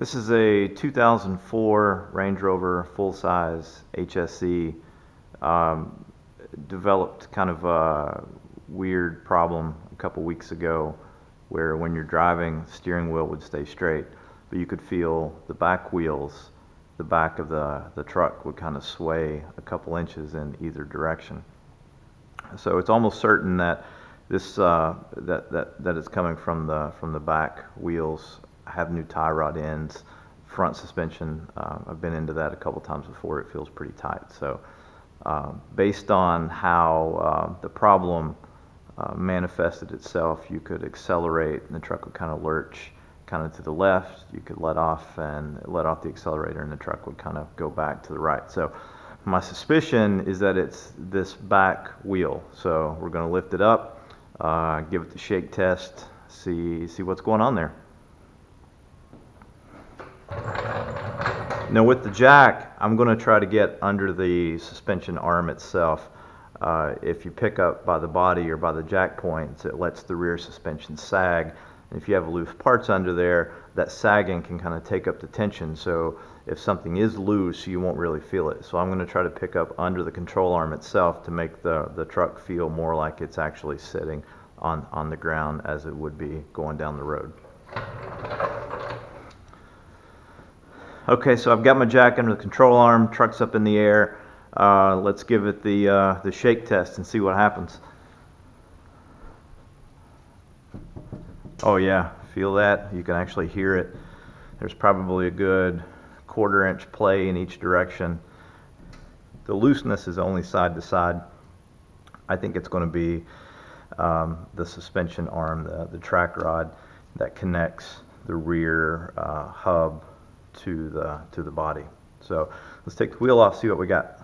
This is a 2004 Range Rover full-size HSE. Developed kind of a weird problem a couple weeks ago where when you're driving, the steering wheel would stay straight, but you could feel the back wheels, the back of the truck would kind of sway a couple inches in either direction. So it's almost certain that this that is coming from the back wheels. Have new tie rod ends, front suspension. I've been into that a couple times before. It feels pretty tight. So based on how the problem manifested itself, you could accelerate and the truck would kind of lurch kind of to the left. You could let off the accelerator and the truck would kind of go back to the right. So my suspicion is that it's this back wheel. So we're going to lift it up, give it the shake test, see what's going on there. Now with the jack, I'm going to try to get under the suspension arm itself. If you pick up by the body or by the jack points, it lets the rear suspension sag. And if you have loose parts under there, that sagging can kind of take up the tension. So if something is loose, you won't really feel it. So I'm going to try to pick up under the control arm itself to make the truck feel more like it's actually sitting on the ground as it would be going down the road. Okay, so I've got my jack under the control arm, truck's up in the air. Let's give it the shake test and see what happens. Oh yeah, feel that? You can actually hear it. There's probably a good 1/4 inch play in each direction. The looseness is only side to side. I think it's going to be the suspension arm, the track rod that connects the rear hub to the body. So let's take the wheel off, see what we got.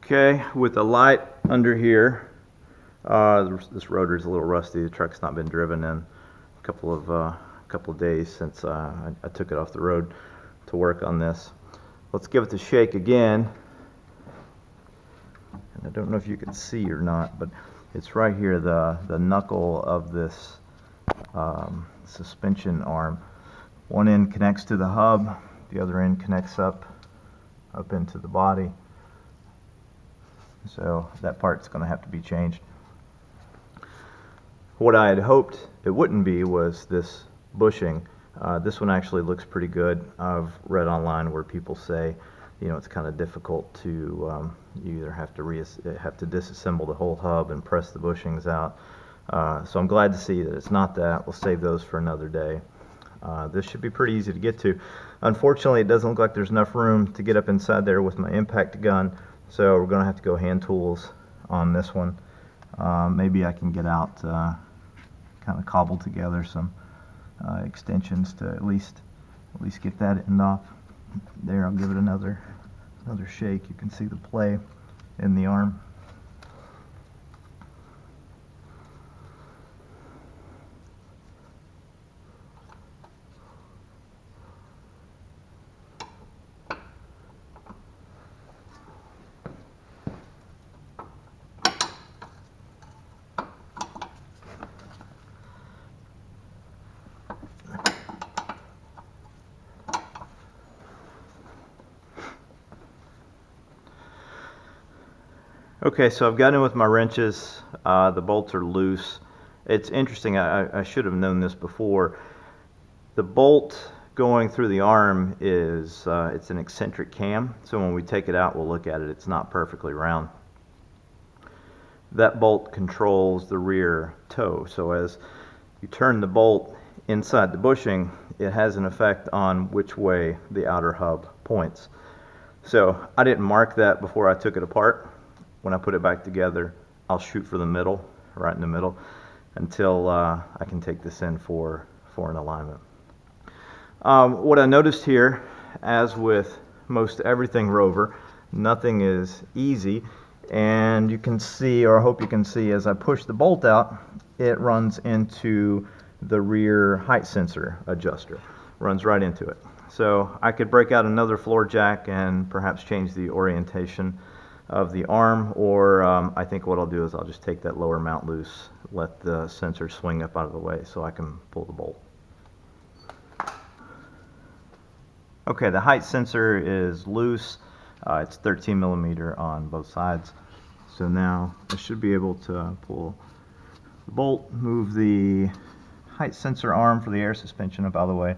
Okay, with the light under here, this rotor is a little rusty. The truck's not been driven in a couple of days since I took it off the road to work on this. Let's give it the shake again. And I don't know if you can see or not, but it's right here, the knuckle of this suspension arm. One end connects to the hub, the other end connects up into the body. So that part's going to have to be changed. What I had hoped it wouldn't be was this bushing. This one actually looks pretty good. I've read online where people say, you know, it's kind of difficult to you either have to disassemble the whole hub and press the bushings out. So I'm glad to see that it's not that. We'll save those for another day. This should be pretty easy to get to. Unfortunately, it doesn't look like there's enough room to get up inside there with my impact gun. So we're going to have to go hand tools on this one. Maybe I can get out, kind of cobble together some extensions to at least get that end off. There, I'll give it another shake. You can see the play in the arm. Okay, so I've gotten in with my wrenches. The bolts are loose. It's interesting, I should have known this before. The bolt going through the arm is it's an eccentric cam, so when we take it out we'll look at it, it's not perfectly round. That bolt controls the rear toe, so as you turn the bolt inside the bushing, it has an effect on which way the outer hub points. So I didn't mark that before I took it apart. When I put it back together, I'll shoot for the middle, right in the middle, until I can take this in for an alignment. What I noticed here, as with most everything Rover, nothing is easy, and you can see, or I hope you can see, as I push the bolt out, it runs into the rear height sensor adjuster, runs right into it. So I could break out another floor jack and perhaps change the orientation of the arm, or I think what I'll do is I'll just take that lower mount loose, let the sensor swing up out of the way so I can pull the bolt. Okay, the height sensor is loose. It's 13 millimeter on both sides. So now I should be able to pull the bolt, move the height sensor arm for the air suspension up out of the way,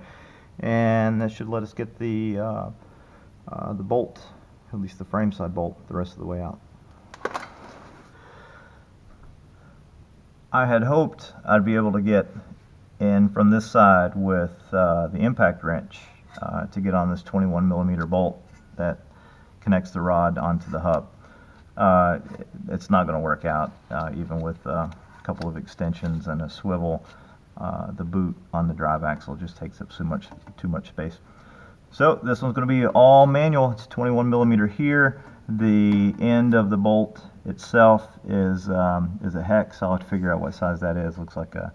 and that should let us get the bolt, at least the frame side bolt, the rest of the way out. I had hoped I'd be able to get in from this side with the impact wrench to get on this 21 millimeter bolt that connects the rod onto the hub. It's not going to work out, even with a couple of extensions and a swivel. The boot on the drive axle just takes up too much space. So this one's going to be all manual. It's 21 millimeter here. The end of the bolt itself is a hex. I'll have to figure out what size that is. Looks like a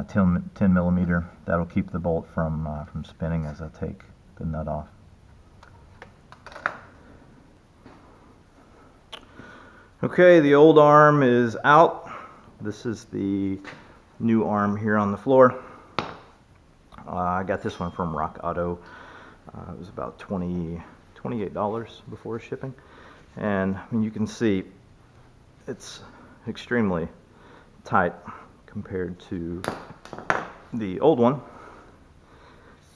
10 millimeter. That'll keep the bolt from spinning as I take the nut off. Okay, the old arm is out. This is the new arm here on the floor. I got this one from Rock Auto. It was about $28 before shipping, and you can see it's extremely tight compared to the old one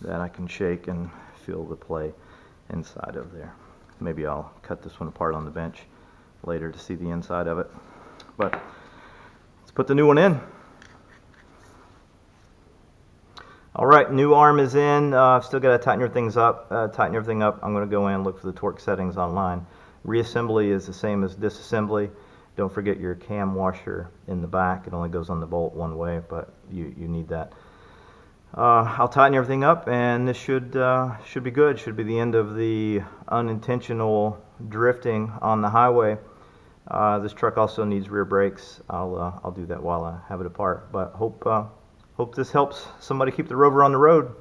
that I can shake and feel the play inside of there. Maybe I'll cut this one apart on the bench later to see the inside of it, but let's put the new one in. Alright, new arm is in. Still got to tighten everything up. I'm going to go in and look for the torque settings online. Reassembly is the same as disassembly. Don't forget your cam washer in the back. It only goes on the bolt one way, but you need that. I'll tighten everything up, and this should be good. Should be the end of the unintentional drifting on the highway. This truck also needs rear brakes. I'll do that while I have it apart. But hope this helps somebody keep the Rover on the road.